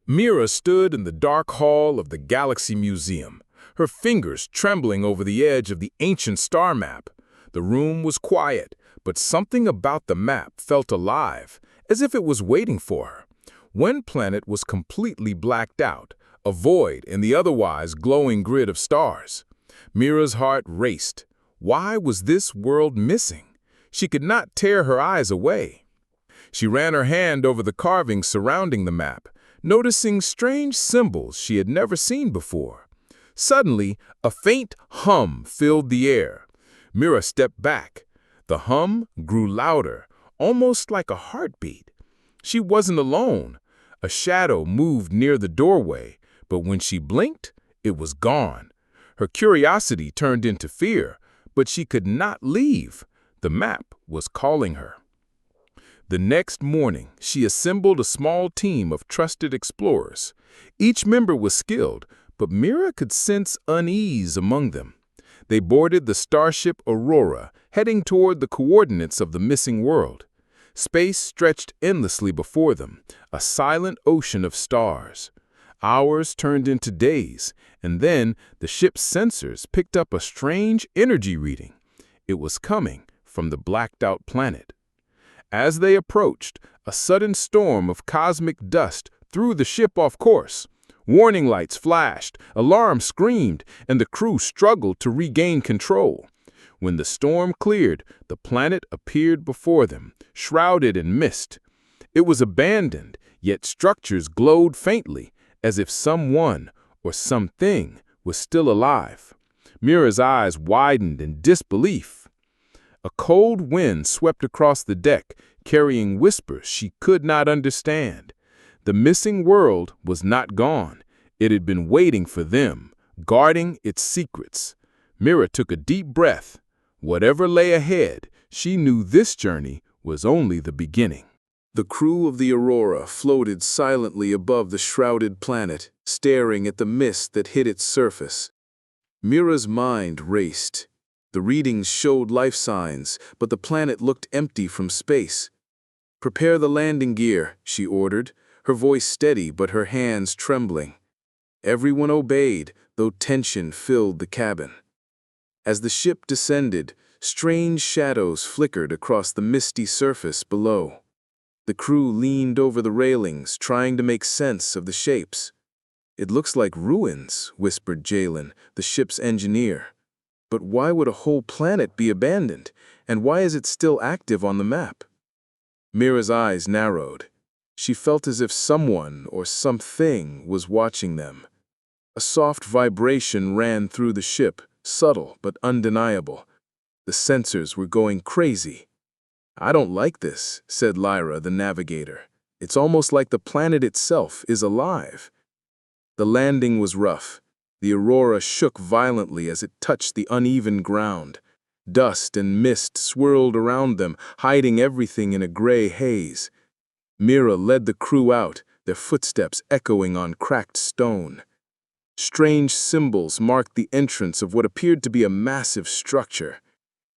Mira stood in the dark hall of the Galaxy Museum, her fingers trembling over the edge of the ancient star map. The room was quiet, but something about the map felt alive, as if it was waiting for her. One planet was completely blacked out, a void in the otherwise glowing grid of stars. Mira's heart raced. Why was this world missing? She could not tear her eyes away. She ran her hand over the carvings surrounding the map, noticing strange symbols she had never seen before. Suddenly, a faint hum filled the air. Mira stepped back. The hum grew louder, almost like a heartbeat. She wasn't alone. A shadow moved near the doorway, but when she blinked, it was gone. Her curiosity turned into fear, but she could not leave. The map was calling her. The next morning, she assembled a small team of trusted explorers. Each member was skilled, but Mira could sense unease among them. They boarded the starship Aurora, heading toward the coordinates of the missing world. Space stretched endlessly before them, a silent ocean of stars. Hours turned into days, and then the ship's sensors picked up a strange energy reading. It was coming from the blacked-out planet. As they approached, a sudden storm of cosmic dust threw the ship off course. Warning lights flashed, alarms screamed, and the crew struggled to regain control. When the storm cleared, the planet appeared before them, shrouded in mist. It was abandoned, yet structures glowed faintly, as if someone or something was still alive. Mira's eyes widened in disbelief. A cold wind swept across the deck, carrying whispers she could not understand. The missing world was not gone. It had been waiting for them, guarding its secrets. Mira took a deep breath. Whatever lay ahead, she knew this journey was only the beginning. The crew of the Aurora floated silently above the shrouded planet, staring at the mist that hid its surface. Mira's mind raced. The readings showed life signs, but the planet looked empty from space. "Prepare the landing gear," she ordered, her voice steady but her hands trembling. Everyone obeyed, though tension filled the cabin. As the ship descended, strange shadows flickered across the misty surface below. The crew leaned over the railings, trying to make sense of the shapes. "It looks like ruins," whispered Jalen, the ship's engineer. "But why would a whole planet be abandoned, and why is it still active on the map?" Mira's eyes narrowed. She felt as if someone or something was watching them. A soft vibration ran through the ship, subtle but undeniable. The sensors were going crazy. "I don't like this," said Lyra, the navigator. "It's almost like the planet itself is alive." The landing was rough. The Aurora shook violently as it touched the uneven ground. Dust and mist swirled around them, hiding everything in a gray haze. Mira led the crew out, their footsteps echoing on cracked stone. Strange symbols marked the entrance of what appeared to be a massive structure.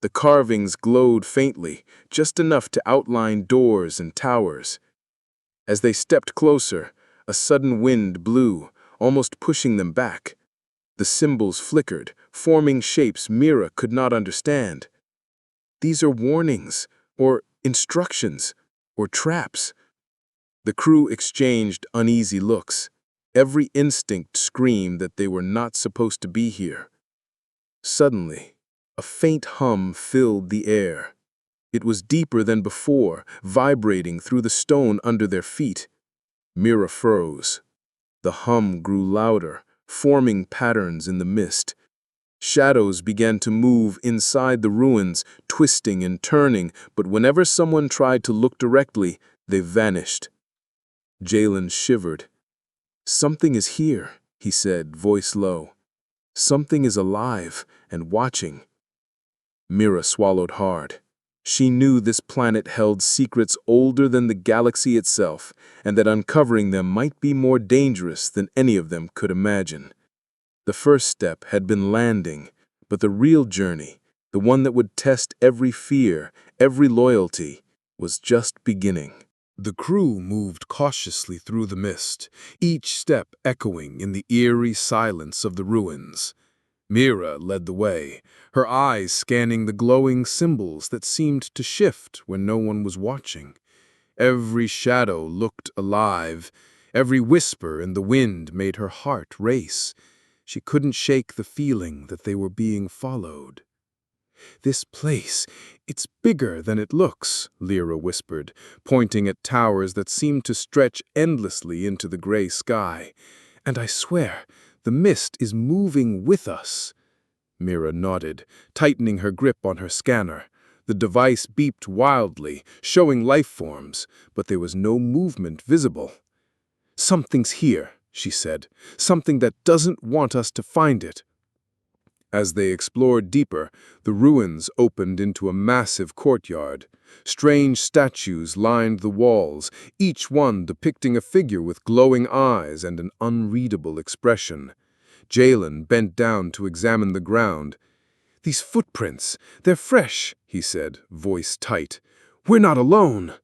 The carvings glowed faintly, just enough to outline doors and towers. As they stepped closer, a sudden wind blew, almost pushing them back. The symbols flickered, forming shapes Mira could not understand. "These are warnings, or instructions, or traps." The crew exchanged uneasy looks. Every instinct screamed that they were not supposed to be here. Suddenly, a faint hum filled the air. It was deeper than before, vibrating through the stone under their feet. Mira froze. The hum grew louder, forming patterns in the mist. Shadows began to move inside the ruins, twisting and turning, but whenever someone tried to look directly, they vanished. Jalen shivered. "Something is here," he said, voice low. "Something is alive and watching." Mira swallowed hard. She knew this planet held secrets older than the galaxy itself, and that uncovering them might be more dangerous than any of them could imagine. The first step had been landing, but the real journey, the one that would test every fear, every loyalty, was just beginning. The crew moved cautiously through the mist, each step echoing in the eerie silence of the ruins. Mira led the way, her eyes scanning the glowing symbols that seemed to shift when no one was watching. Every shadow looked alive. Every whisper in the wind made her heart race. She couldn't shake the feeling that they were being followed. "This place, it's bigger than it looks," Lyra whispered, pointing at towers that seemed to stretch endlessly into the gray sky. "And I swear, the mist is moving with us." Mira nodded, tightening her grip on her scanner. The device beeped wildly, showing life forms, but there was no movement visible. "Something's here," she said. "Something that doesn't want us to find it." As they explored deeper, the ruins opened into a massive courtyard. Strange statues lined the walls, each one depicting a figure with glowing eyes and an unreadable expression. Jalen bent down to examine the ground. "These footprints, they're fresh," he said, voice tight. "We're not alone."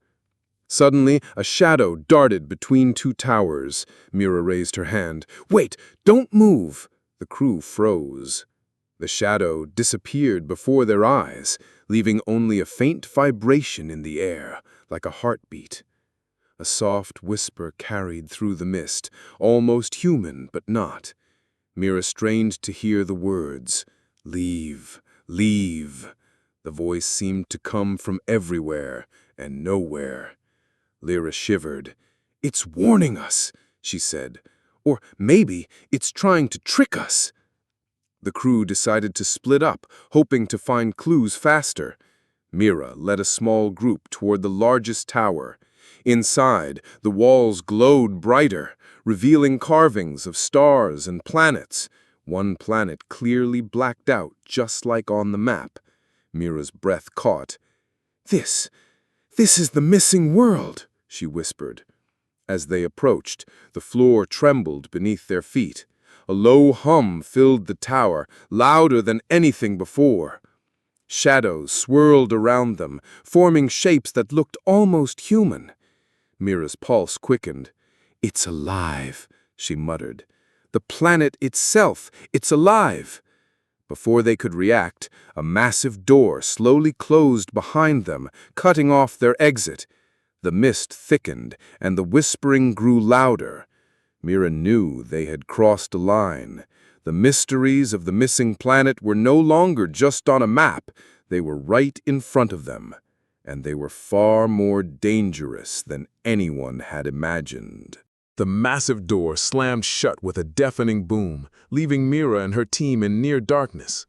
Suddenly, a shadow darted between two towers. Mira raised her hand. "Wait, don't move!" The crew froze. The shadow disappeared before their eyes, leaving only a faint vibration in the air, like a heartbeat. A soft whisper carried through the mist, almost human but not. Mira strained to hear the words, "Leave, leave." The voice seemed to come from everywhere and nowhere. Lyra shivered. "It's warning us," she said. "Or maybe it's trying to trick us." The crew decided to split up, hoping to find clues faster. Mira led a small group toward the largest tower. Inside, the walls glowed brighter, revealing carvings of stars and planets. One planet clearly blacked out, just like on the map. Mira's breath caught. This is the missing world," she whispered. As they approached, the floor trembled beneath their feet. A low hum filled the tower, louder than anything before. Shadows swirled around them, forming shapes that looked almost human. Mira's pulse quickened. "It's alive," she muttered. "The planet itself, it's alive." Before they could react, a massive door slowly closed behind them, cutting off their exit. The mist thickened, and the whispering grew louder. Mira knew they had crossed a line. The mysteries of the missing planet were no longer just on a map. They were right in front of them, and they were far more dangerous than anyone had imagined. The massive door slammed shut with a deafening boom, leaving Mira and her team in near darkness.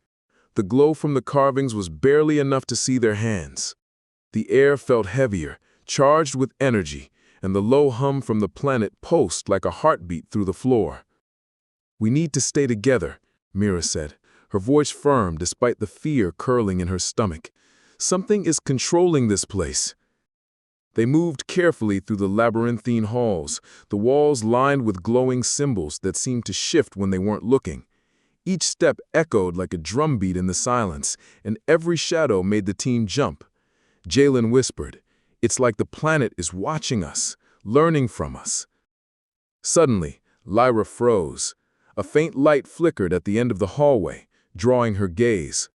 The glow from the carvings was barely enough to see their hands. The air felt heavier, charged with energy, and the low hum from the planet pulsed like a heartbeat through the floor. "We need to stay together," Mira said, her voice firm despite the fear curling in her stomach. "Something is controlling this place." They moved carefully through the labyrinthine halls, the walls lined with glowing symbols that seemed to shift when they weren't looking. Each step echoed like a drumbeat in the silence, and every shadow made the team jump. Jalen whispered, "It's like the planet is watching us, learning from us." Suddenly, Lyra froze. A faint light flickered at the end of the hallway, drawing her gaze.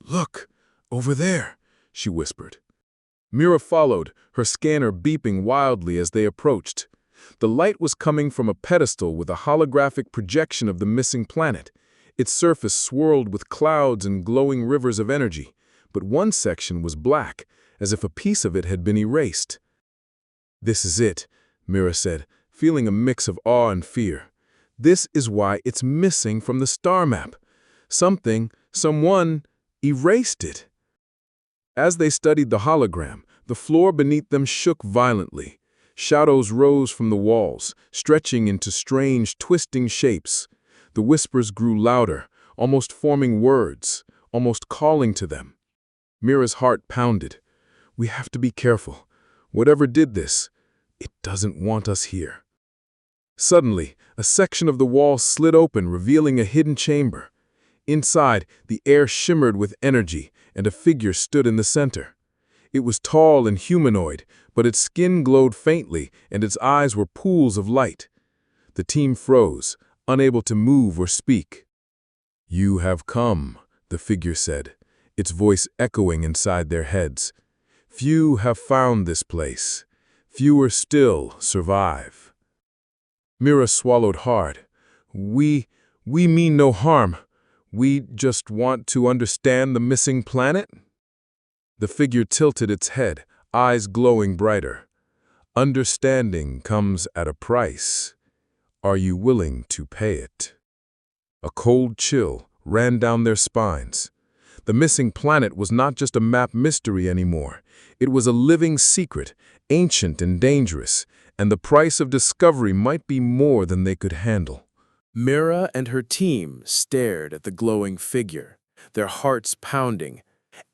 "Look, over there," she whispered. Mira followed, her scanner beeping wildly as they approached. The light was coming from a pedestal with a holographic projection of the missing planet. Its surface swirled with clouds and glowing rivers of energy, but one section was black, as if a piece of it had been erased. "This is it," Mira said, feeling a mix of awe and fear. "This is why it's missing from the star map. Someone erased it." As they studied the hologram, the floor beneath them shook violently. Shadows rose from the walls, stretching into strange, twisting shapes. The whispers grew louder, almost forming words, almost calling to them. Mira's heart pounded. "We have to be careful. Whatever did this, it doesn't want us here." Suddenly, a section of the wall slid open, revealing a hidden chamber. Inside, the air shimmered with energy, and a figure stood in the center. It was tall and humanoid, but its skin glowed faintly and its eyes were pools of light. The team froze, unable to move or speak. "You have come," the figure said, its voice echoing inside their heads. "Few have found this place. Fewer still survive." Mira swallowed hard. We mean no harm. We just want to understand the missing planet?" The figure tilted its head, eyes glowing brighter. "Understanding comes at a price. Are you willing to pay it?" A cold chill ran down their spines. The missing planet was not just a map mystery anymore. It was a living secret, ancient and dangerous, and the price of discovery might be more than they could handle. Mira and her team stared at the glowing figure, their hearts pounding.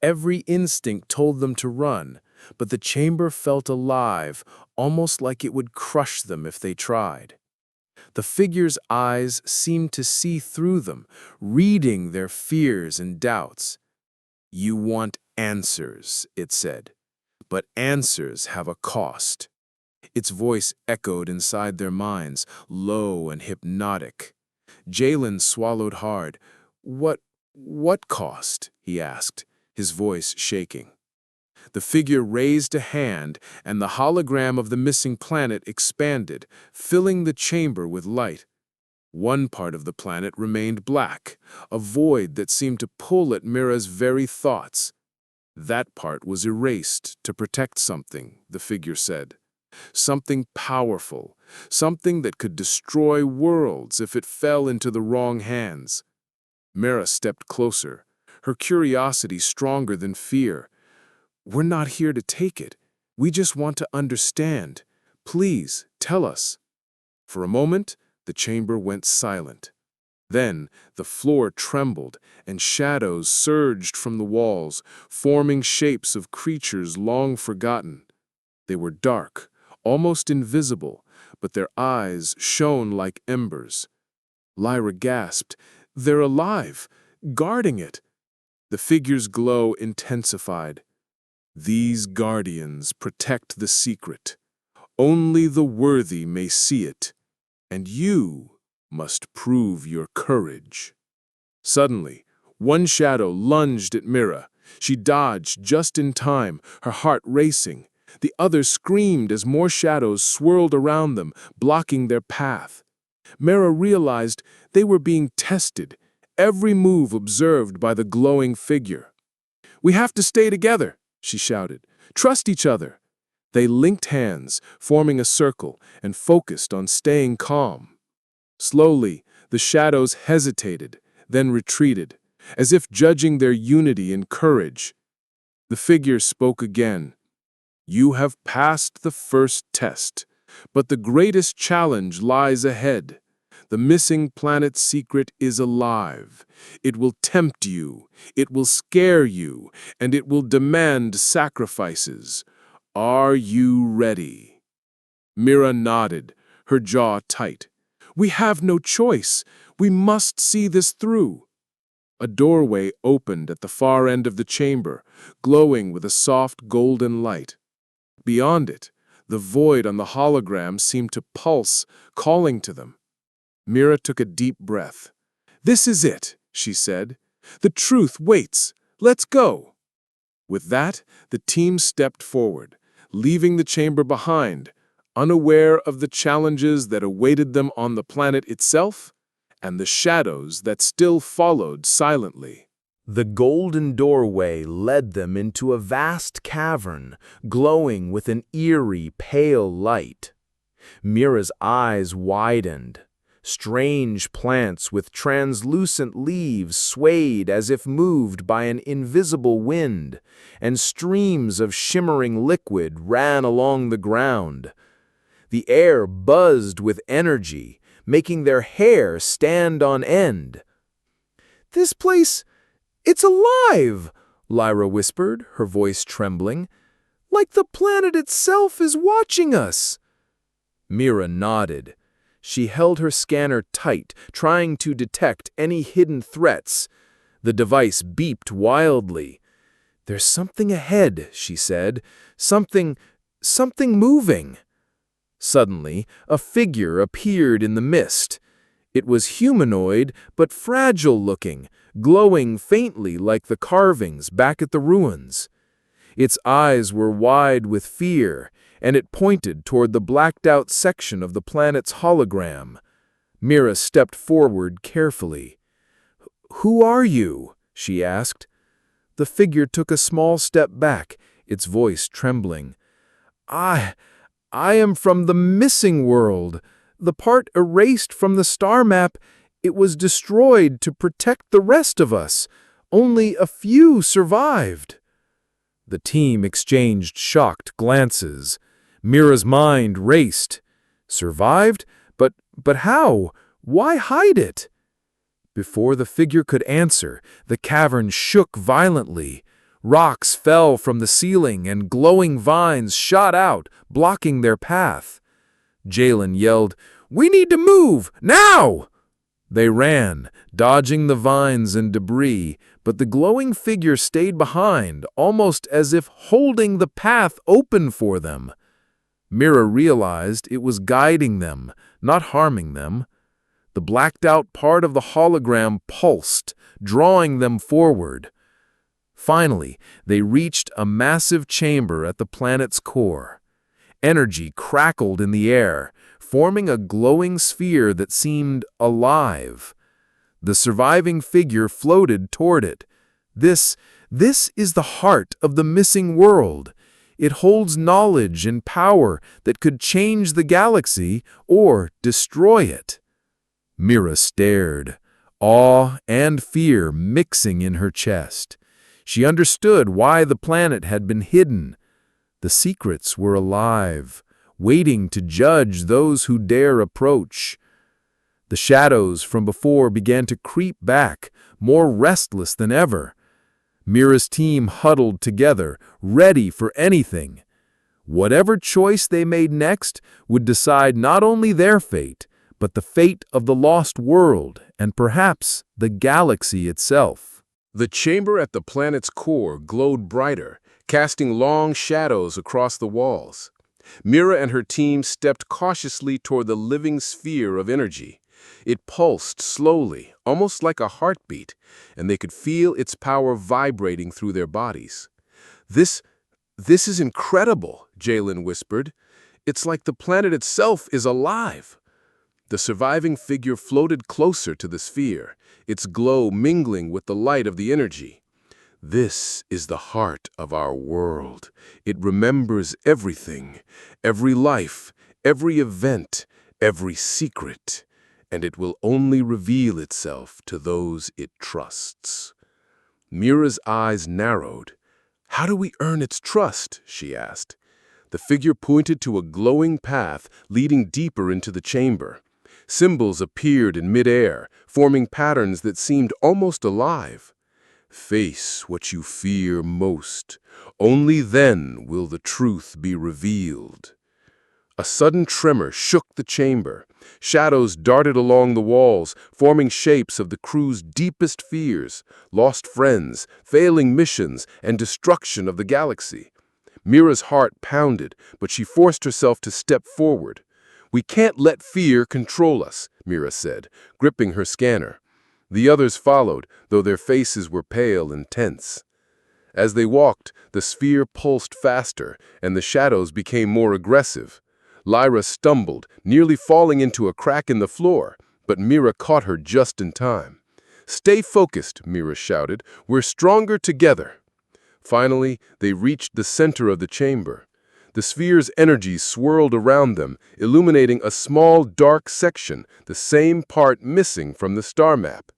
Every instinct told them to run, but the chamber felt alive, almost like it would crush them if they tried. The figure's eyes seemed to see through them, reading their fears and doubts. "You want answers," it said, "but answers have a cost." Its voice echoed inside their minds, low and hypnotic. Jalen swallowed hard. What cost?" he asked, his voice shaking. The figure raised a hand, and the hologram of the missing planet expanded, filling the chamber with light. One part of the planet remained black, a void that seemed to pull at Mira's very thoughts. That part was erased to protect something, the figure said. Something powerful, something that could destroy worlds if it fell into the wrong hands. Mira stepped closer, her curiosity stronger than fear. "We're not here to take it. We just want to understand. Please, tell us." For a moment, the chamber went silent. Then, the floor trembled, and shadows surged from the walls, forming shapes of creatures long forgotten. They were dark, almost invisible, but their eyes shone like embers. Lyra gasped, "They're alive, guarding it." The figure's glow intensified. "These guardians protect the secret. Only the worthy may see it, and you must prove your courage." Suddenly, one shadow lunged at Mira. She dodged just in time, her heart racing. The others screamed as more shadows swirled around them, blocking their path. Mira realized they were being tested, every move observed by the glowing figure. "We have to stay together," she shouted. "Trust each other." They linked hands, forming a circle, and focused on staying calm. Slowly, the shadows hesitated, then retreated, as if judging their unity and courage. The figure spoke again. "You have passed the first test, but the greatest challenge lies ahead. The missing planet's secret is alive. It will tempt you, it will scare you, and it will demand sacrifices. Are you ready?" Mira nodded, her jaw tight. "We have no choice. We must see this through." A doorway opened at the far end of the chamber, glowing with a soft golden light. Beyond it, the void on the hologram seemed to pulse, calling to them. Mira took a deep breath. "This is it," she said. "The truth waits. Let's go." With that, the team stepped forward, leaving the chamber behind, unaware of the challenges that awaited them on the planet itself and the shadows that still followed silently. The golden doorway led them into a vast cavern, glowing with an eerie, pale light. Mira's eyes widened. Strange plants with translucent leaves swayed as if moved by an invisible wind, and streams of shimmering liquid ran along the ground. The air buzzed with energy, making their hair stand on end. "This place, it's alive," Lyra whispered, her voice trembling. "Like the planet itself is watching us." Mira nodded. She held her scanner tight, trying to detect any hidden threats. The device beeped wildly. "There's something ahead," she said. Something something moving. Suddenly, a figure appeared in the mist. It was humanoid, but fragile-looking, glowing faintly like the carvings back at the ruins. Its eyes were wide with fear, and it pointed toward the blacked-out section of the planet's hologram. Mira stepped forward carefully. "Who are you?" she asked. The figure took a small step back, its voice trembling. I am from the missing world. The part erased from the star map, it was destroyed to protect the rest of us. Only a few survived." The team exchanged shocked glances. Mira's mind raced. Survived? But how? Why hide it? Before the figure could answer, the cavern shook violently. Rocks fell from the ceiling and glowing vines shot out, blocking their path. Jalen yelled, "We need to move, now!" They ran, dodging the vines and debris, but the glowing figure stayed behind, almost as if holding the path open for them. Mira realized it was guiding them, not harming them. The blacked-out part of the hologram pulsed, drawing them forward. Finally, they reached a massive chamber at the planet's core. Energy crackled in the air, forming a glowing sphere that seemed alive. The surviving figure floated toward it. This is the heart of the missing world. It holds knowledge and power that could change the galaxy or destroy it. Mira stared, awe and fear mixing in her chest. She understood why the planet had been hidden. The secrets were alive, waiting to judge those who dare approach. The shadows from before began to creep back, more restless than ever. Mira's team huddled together, ready for anything. Whatever choice they made next would decide not only their fate, but the fate of the lost world and perhaps the galaxy itself. The chamber at the planet's core glowed brighter, casting long shadows across the walls. Mira and her team stepped cautiously toward the living sphere of energy. It pulsed slowly, almost like a heartbeat, and they could feel its power vibrating through their bodies. This is incredible," Jalen whispered. "It's like the planet itself is alive." The surviving figure floated closer to the sphere, its glow mingling with the light of the energy. "This is the heart of our world. It remembers everything, every life, every event, every secret, and it will only reveal itself to those it trusts." Mira's eyes narrowed. "How do we earn its trust?" she asked. The figure pointed to a glowing path leading deeper into the chamber. Symbols appeared in midair, forming patterns that seemed almost alive. "Face what you fear most. Only then will the truth be revealed." A sudden tremor shook the chamber. Shadows darted along the walls, forming shapes of the crew's deepest fears: lost friends, failing missions, and destruction of the galaxy. Mira's heart pounded, but she forced herself to step forward. "We can't let fear control us," Mira said, gripping her scanner. The others followed, though their faces were pale and tense. As they walked, the sphere pulsed faster, and the shadows became more aggressive. Lyra stumbled, nearly falling into a crack in the floor, but Mira caught her just in time. "Stay focused," Mira shouted. "We're stronger together." Finally, they reached the center of the chamber. The sphere's energy swirled around them, illuminating a small, dark section, the same part missing from the star map.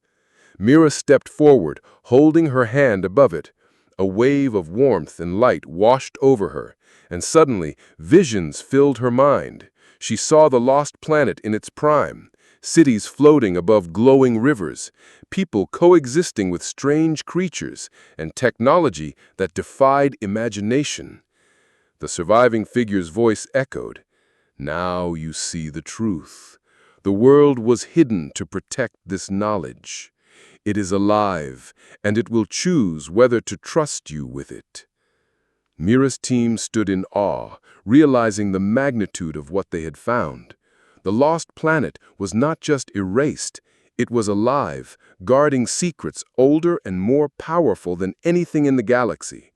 Mira stepped forward, holding her hand above it. A wave of warmth and light washed over her, and suddenly visions filled her mind. She saw the lost planet in its prime, cities floating above glowing rivers, people coexisting with strange creatures, and technology that defied imagination. The surviving figure's voice echoed, "Now you see the truth. The world was hidden to protect this knowledge. It is alive, and it will choose whether to trust you with it." Mira's team stood in awe, realizing the magnitude of what they had found. The lost planet was not just erased, it was alive, guarding secrets older and more powerful than anything in the galaxy.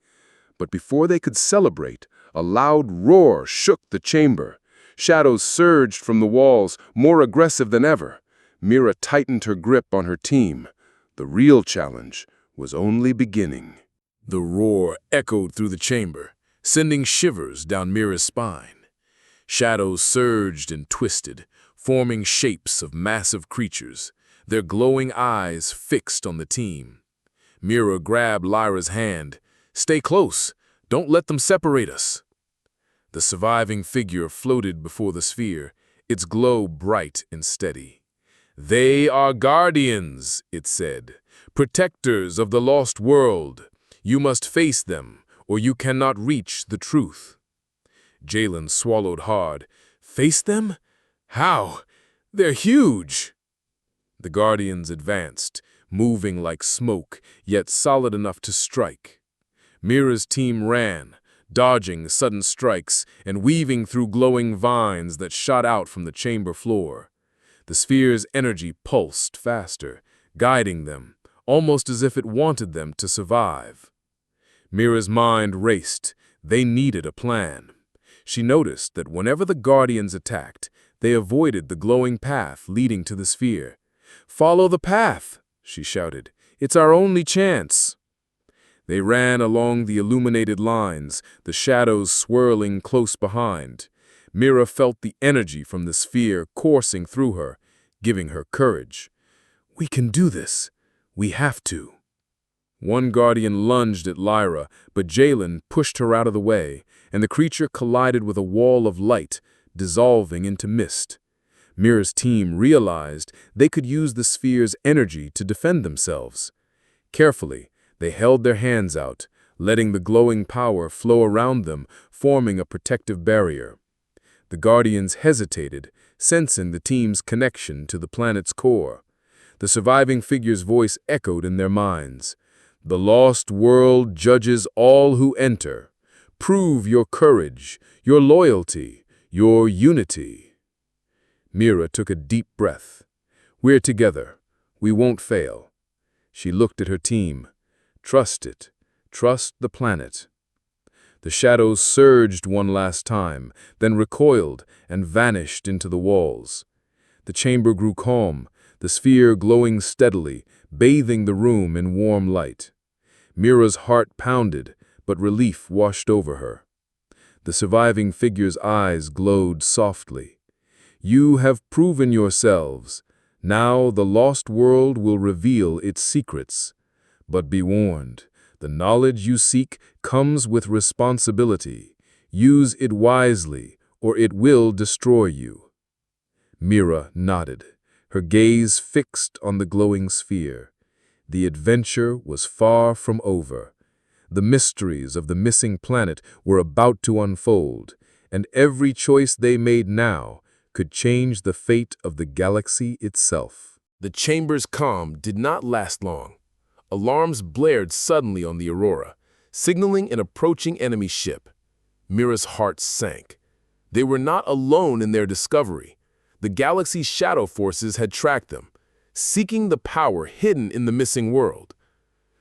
But before they could celebrate, a loud roar shook the chamber. Shadows surged from the walls, more aggressive than ever. Mira tightened her grip on her team. The real challenge was only beginning. The roar echoed through the chamber, sending shivers down Mira's spine. Shadows surged and twisted, forming shapes of massive creatures, their glowing eyes fixed on the team. Mira grabbed Lyra's hand. "Stay close. Don't let them separate us." The surviving figure floated before the sphere, its glow bright and steady. "They are guardians," it said, "protectors of the lost world. You must face them, or you cannot reach the truth." Jalen swallowed hard. "Face them? How? They're huge!" The guardians advanced, moving like smoke, yet solid enough to strike. Mira's team ran, dodging sudden strikes and weaving through glowing vines that shot out from the chamber floor. The sphere's energy pulsed faster, guiding them, almost as if it wanted them to survive. Mira's mind raced. They needed a plan. She noticed that whenever the Guardians attacked, they avoided the glowing path leading to the sphere. "Follow the path," she shouted. "It's our only chance." They ran along the illuminated lines, the shadows swirling close behind. Mira felt the energy from the sphere coursing through her, giving her courage. "We can do this. We have to." One guardian lunged at Lyra, but Jalen pushed her out of the way, and the creature collided with a wall of light, dissolving into mist. Mira's team realized they could use the sphere's energy to defend themselves. Carefully, they held their hands out, letting the glowing power flow around them, forming a protective barrier. The guardians hesitated, sensing the team's connection to the planet's core. The surviving figure's voice echoed in their minds. "The lost world judges all who enter. Prove your courage, your loyalty, your unity." Mira took a deep breath. "We're together. We won't fail." She looked at her team. "Trust it. Trust the planet." The shadows surged one last time, then recoiled and vanished into the walls. The chamber grew calm, the sphere glowing steadily, bathing the room in warm light. Mira's heart pounded, but relief washed over her. The surviving figure's eyes glowed softly. "You have proven yourselves. Now the lost world will reveal its secrets. But be warned, the knowledge you seek comes with responsibility. Use it wisely, or it will destroy you." Mira nodded, her gaze fixed on the glowing sphere. The adventure was far from over. The mysteries of the missing planet were about to unfold, and every choice they made now could change the fate of the galaxy itself. The chamber's calm did not last long. Alarms blared suddenly on the Aurora, signaling an approaching enemy ship. Mira's heart sank. They were not alone in their discovery. The galaxy's shadow forces had tracked them, seeking the power hidden in the missing world.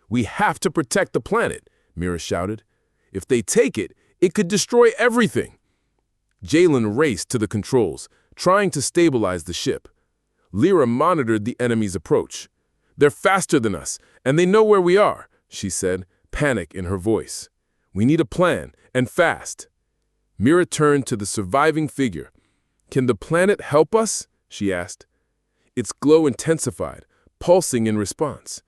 "We have to protect the planet," Mira shouted. "If they take it, it could destroy everything." Jalen raced to the controls, trying to stabilize the ship. Lyra monitored the enemy's approach. "They're faster than us, and they know where we are," she said, panic in her voice. "We need a plan, and fast." Mira turned to the surviving figure. "Can the planet help us?" she asked. Its glow intensified, pulsing in response.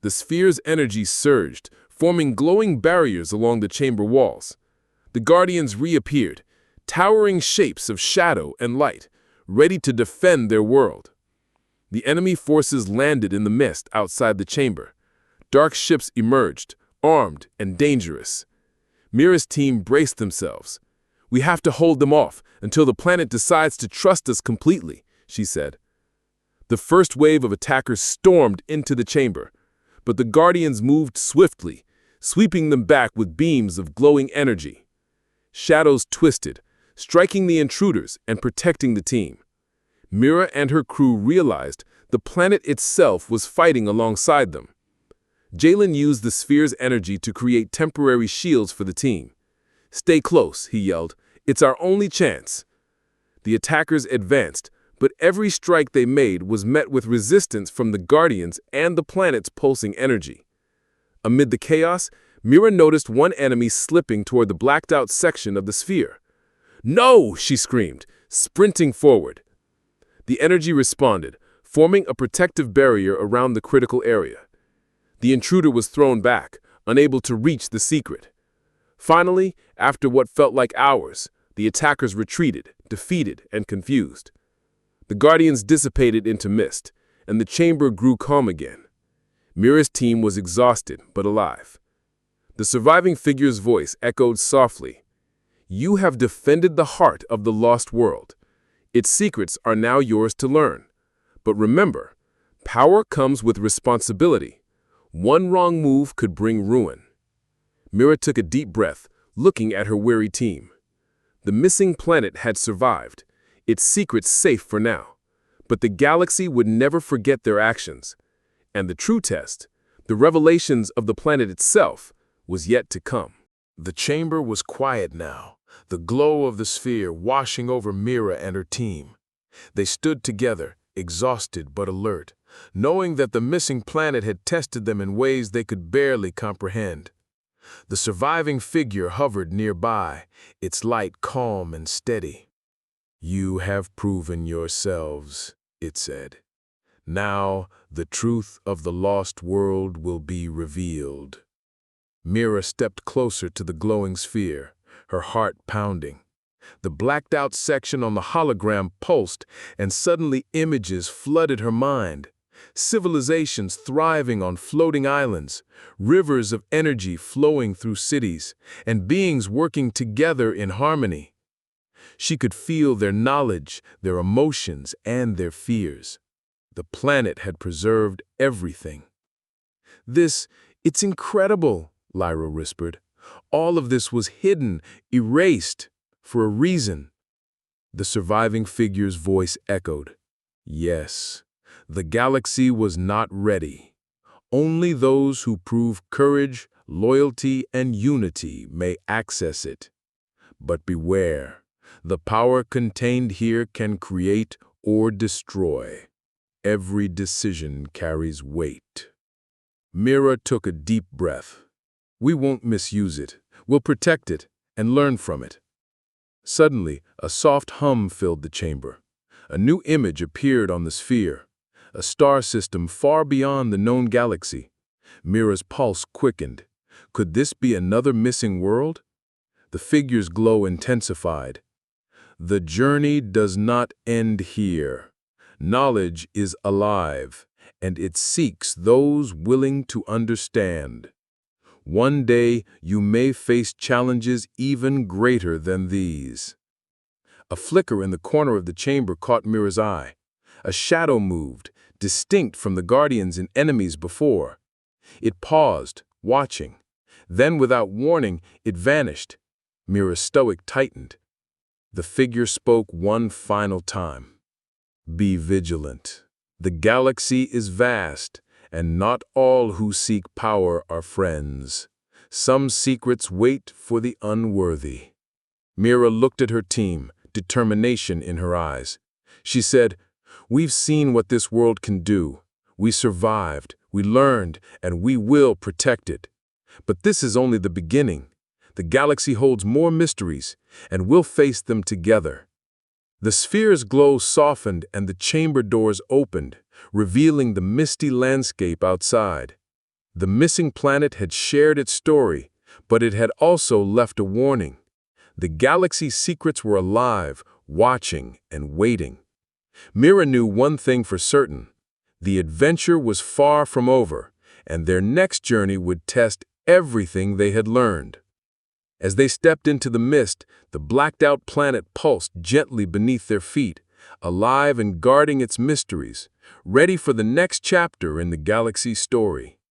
The sphere's energy surged, forming glowing barriers along the chamber walls. The Guardians reappeared, towering shapes of shadow and light, ready to defend their world. The enemy forces landed in the mist outside the chamber. Dark ships emerged, armed and dangerous. Mira's team braced themselves. "We have to hold them off until the planet decides to trust us completely," she said. The first wave of attackers stormed into the chamber, but the Guardians moved swiftly, sweeping them back with beams of glowing energy. Shadows twisted, striking the intruders and protecting the team. Mira and her crew realized the planet itself was fighting alongside them. Jalen used the sphere's energy to create temporary shields for the team. "Stay close," he yelled. "It's our only chance." The attackers advanced, but every strike they made was met with resistance from the Guardians and the planet's pulsing energy. Amid the chaos, Mira noticed one enemy slipping toward the blacked-out section of the sphere. "No!" she screamed, sprinting forward. The energy responded, forming a protective barrier around the critical area. The intruder was thrown back, unable to reach the secret. Finally, after what felt like hours, the attackers retreated, defeated and confused. The Guardians dissipated into mist, and the chamber grew calm again. Mira's team was exhausted but alive. The surviving figure's voice echoed softly. "You have defended the heart of the lost world. Its secrets are now yours to learn. But remember, power comes with responsibility. One wrong move could bring ruin." Mira took a deep breath, looking at her weary team. The missing planet had survived, its secrets safe for now. But the galaxy would never forget their actions. And the true test, the revelations of the planet itself, was yet to come. The chamber was quiet now, the glow of the sphere washing over Mira and her team. They stood together, exhausted but alert, knowing that the missing planet had tested them in ways they could barely comprehend. The surviving figure hovered nearby, its light calm and steady. "You have proven yourselves," it said. "Now the truth of the lost world will be revealed." Mira stepped closer to the glowing sphere, her heart pounding. The blacked-out section on the hologram pulsed, and suddenly images flooded her mind. Civilizations thriving on floating islands, rivers of energy flowing through cities, and beings working together in harmony. She could feel their knowledge, their emotions, and their fears. The planet had preserved everything. "It's incredible," Lyra whispered. "All of this was hidden, erased, for a reason." The surviving figure's voice echoed. "Yes, the galaxy was not ready. Only those who prove courage, loyalty, and unity may access it. But beware, the power contained here can create or destroy. Every decision carries weight." Mira took a deep breath. "We won't misuse it. We'll protect it and learn from it." Suddenly, a soft hum filled the chamber. A new image appeared on the sphere, a star system far beyond the known galaxy. Mira's pulse quickened. Could this be another missing world? The figure's glow intensified. "The journey does not end here. Knowledge is alive, and it seeks those willing to understand. One day you may face challenges even greater than these." A flicker in the corner of the chamber caught Mira's eye. A shadow moved, distinct from the Guardians and enemies before. It paused, watching. Then, without warning, it vanished. Mira's stomach tightened. The figure spoke one final time. "Be vigilant. The galaxy is vast, and not all who seek power are friends. Some secrets wait for the unworthy." Mira looked at her team, determination in her eyes. She said, "We've seen what this world can do. We survived, we learned, and we will protect it. But this is only the beginning. The galaxy holds more mysteries, and we'll face them together." The sphere's glow softened and the chamber doors opened, revealing the misty landscape outside. The missing planet had shared its story, but it had also left a warning. The galaxy's secrets were alive, watching, and waiting. Mira knew one thing for certain. The adventure was far from over, and their next journey would test everything they had learned. As they stepped into the mist, the blacked-out planet pulsed gently beneath their feet, alive and guarding its mysteries, ready for the next chapter in the galaxy's story.